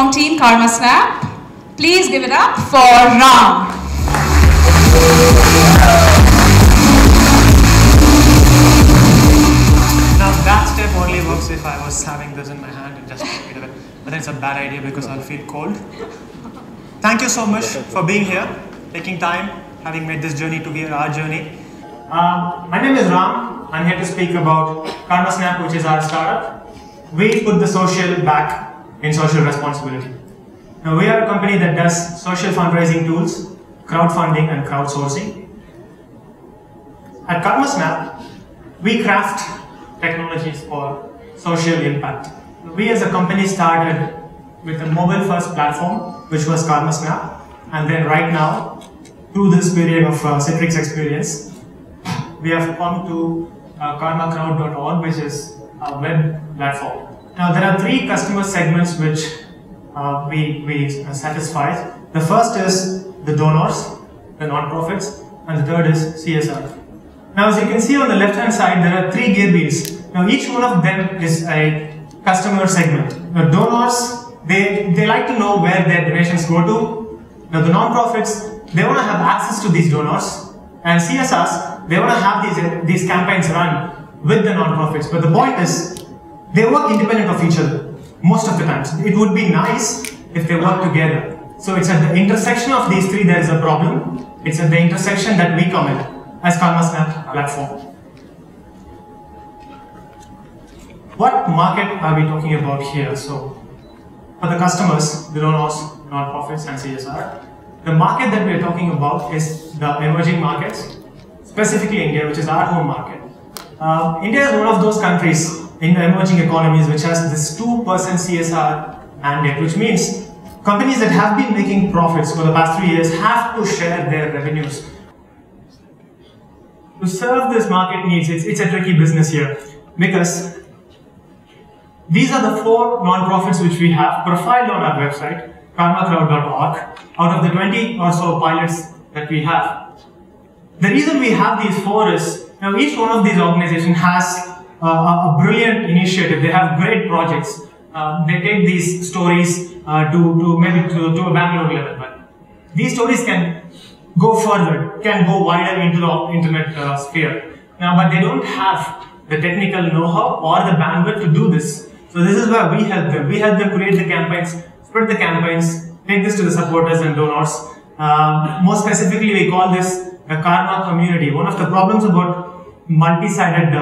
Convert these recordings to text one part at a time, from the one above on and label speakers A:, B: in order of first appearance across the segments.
A: from Team KarmaSnap. Please give it up for Ram.
B: Now that step only works if I was having this in my hand and just put it away. But then it's a bad idea because I'll feel cold. Thank you so much for being here, taking time, having made this journey to here, our journey. My name is Ram. I'm here to speak about KarmaSnap, which is our startup. We put the social back in social responsibility. Now, we are a company that does social fundraising tools, crowdfunding and crowdsourcing. At KarmaSnap, we craft technologies for social impact. We as a company started with a mobile-first platform, which was KarmaSnap, and then right now, through this period of Citrix experience, we have come to karmacrowd.org, which is a web platform. Now, there are three customer segments which we satisfy. The first is the donors, the non-profits, and the third is CSR. Now, as you can see on the left-hand side, there are three gear wheels. Now, each one of them is a customer segment. Now, donors, they like to know where their donations go to. Now, the non-profits, they want to have access to these donors. And CSRs, they want to have these campaigns run with the non-profits. But the point is, they work independent of each other most of the times. It would be nice if they work together. So it's at the intersection of these three there is a problem. It's at the intersection that we come in as KarmaSnap platform. What market are we talking about here? So for the customers, the donors, non-profits and CSR, the market that we are talking about is the emerging markets, specifically India, which is our home market. India is one of those countries in the emerging economies which has this 2% CSR mandate, which means companies that have been making profits for the past 3 years have to share their revenues. To serve this market needs, it's a tricky business here because these are the 4 non-profits which we have profiled on our website, karmacrowd.org, out of the 20 or so pilots that we have. The reason we have these 4 is, now each one of these organizations has a brilliant initiative. They have great projects. They take these stories to a Bangalore level. But these stories can go further, can go wider into the internet sphere. Now, but they don't have the technical know-how or the bandwidth to do this. So this is where we help them. We help them create the campaigns, spread the campaigns, take this to the supporters and donors. More specifically, we call this the Karma community. One of the problems about multi-sided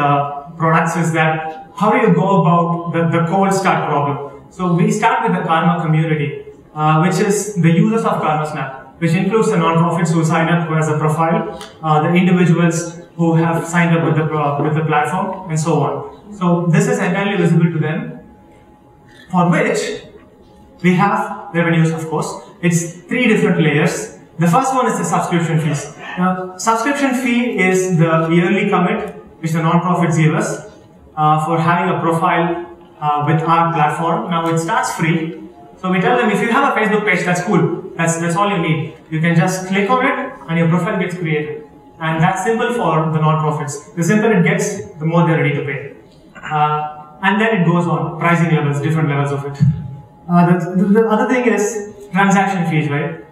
B: products is that how do you go about the cold start problem? So we start with the Karma community, which is the users of KarmaSnap, which includes the non-profits who sign up, who has a profile, the individuals who have signed up with the platform, and so on. So this is entirely visible to them, for which we have revenues, of course. It's 3 different layers. The first one is the subscription fees. Now, subscription fee is the yearly commit which the non-profits give us for having a profile with our platform. Now, it starts free. So we tell them if you have a Facebook page, that's cool. That's all you need. You can just click on it and your profile gets created. And that's simple for the non-profits. The simpler it gets, the more they're ready to pay. And then it goes on, pricing levels, different levels of it. The other thing is transaction fees, right?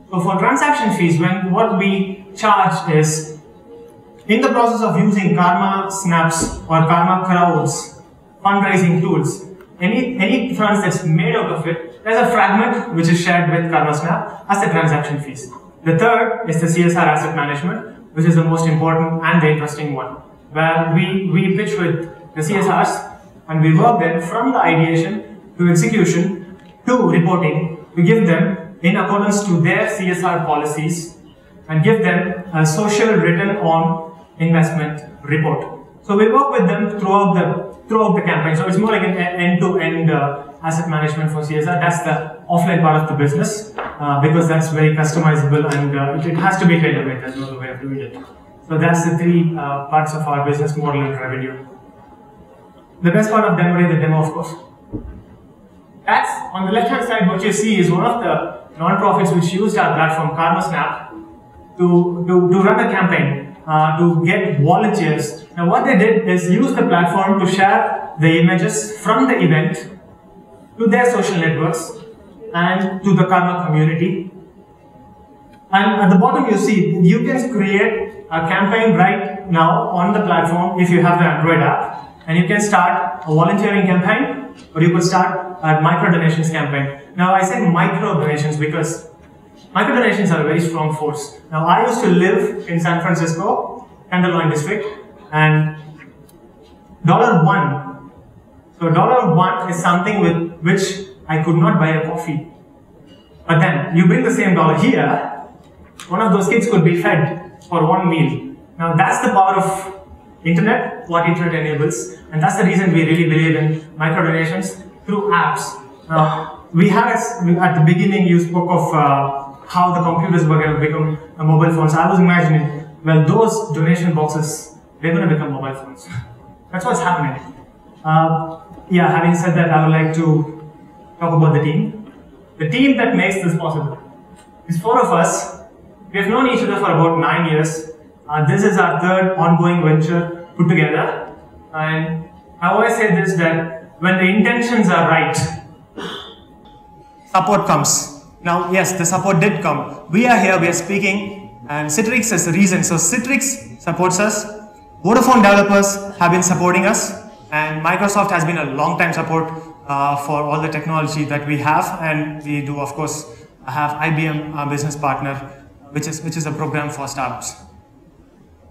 B: So for transaction fees, what we charge is, in the process of using KarmaSnap's or KarmaCrowd's fundraising tools, any funds that's made out of it, there's a fragment which is shared with KarmaSnap as the transaction fees. The third is the Csr Asset Management, which is the most important and the interesting one, where we pitch with the CSRs and we work them from the ideation to execution to reporting. We give them in accordance to their CSR policies and give them a social return on investment report. So we work with them throughout the campaign. So it's more like an end-to-end asset management for CSR. That's the offline part of the business because that's very customizable and it has to be tailor-made. There's no other way of doing it. So that's the 3 parts of our business model and revenue. The best part of demo is the demo, of course. That's on the left-hand side. What you see is one of the non-profits which used our platform, KarmaSnap, to run a campaign, to get volunteers. Now what they did is use the platform to share the images from the event to their social networks and to the Karma community. And at the bottom you see, you can create a campaign right now on the platform if you have the Android app, and you can start a volunteering campaign, or you could start a micro donations campaign. Now I say micro donations because micro donations are a very strong force. Now I used to live in San Francisco, Tenderloin district, and $1. So $1 is something with which I could not buy a coffee. But then you bring the same dollar here, one of those kids could be fed for one meal. Now that's the power of internet, what internet enables, and that's the reason we really believe in micro donations through apps. We had, at the beginning, you spoke of how the computers were going to become mobile phones. I was imagining, well, those donation boxes, they're going to become mobile phones. That's what's happening. Yeah, having said that, I would like to talk about the team. The team that makes this possible. It's 4 of us. We have known each other for about 9 years. This is our 3rd ongoing venture put together. And I always say this, that when the intentions are right, support comes. Now, yes, the support did come. We are here, we are speaking, and Citrix is the reason. So Citrix supports us. Vodafone developers have been supporting us, and Microsoft has been a long-time support for all the technology that we have. And we do, of course, have IBM, our business partner, which is a program for startups.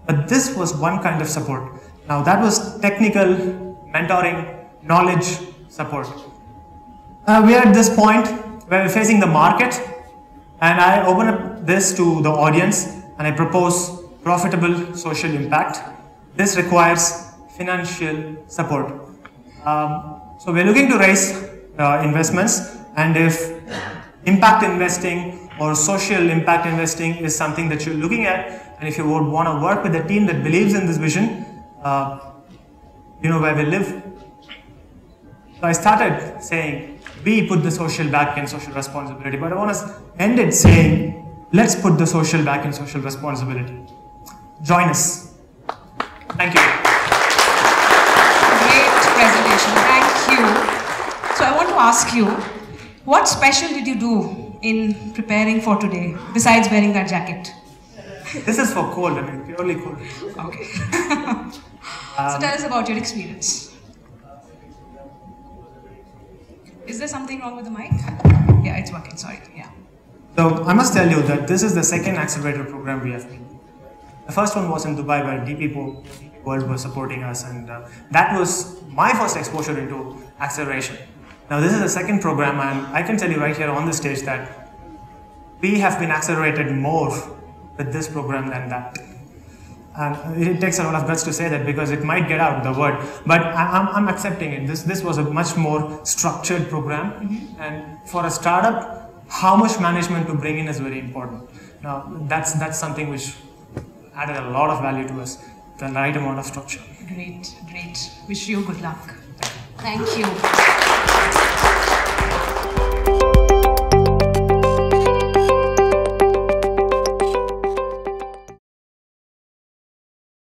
B: But this was one kind of support. Now that was technical, mentoring, knowledge support. We are at this point where we're facing the market, and I open up this to the audience and I propose profitable social impact. This requires financial support. So we're looking to raise investments, and if impact investing or social impact investing is something that you're looking at, and if you would want to work with a team that believes in this vision, you know where we live. So I started saying, we put the social back in social responsibility, but I want to end it saying, let's put the social back in social responsibility. Join us. Thank you.
A: Great presentation. Thank you. So I want to ask you, what special did you do in preparing for today, besides wearing that jacket?
B: This is for cold, I mean, purely cold.
A: Okay. So tell us about your experience. Is there something wrong with the mic? Yeah, it's working, sorry, yeah.
B: So I must tell you that this is the second Accelerator program we have been. The first one was in Dubai, where DP World was supporting us, and that was my first exposure into acceleration. Now this is the second program, and I can tell you right here on the stage that we have been accelerated more with this program than that. And it takes a lot of guts to say that, because it might get out the word, but I'm accepting it. This was a much more structured program, and for a startup, how much management to bring in is very important. Now that's something which added a lot of value to us, the right amount of structure.
A: Great, great. Wish you good luck. Thank you.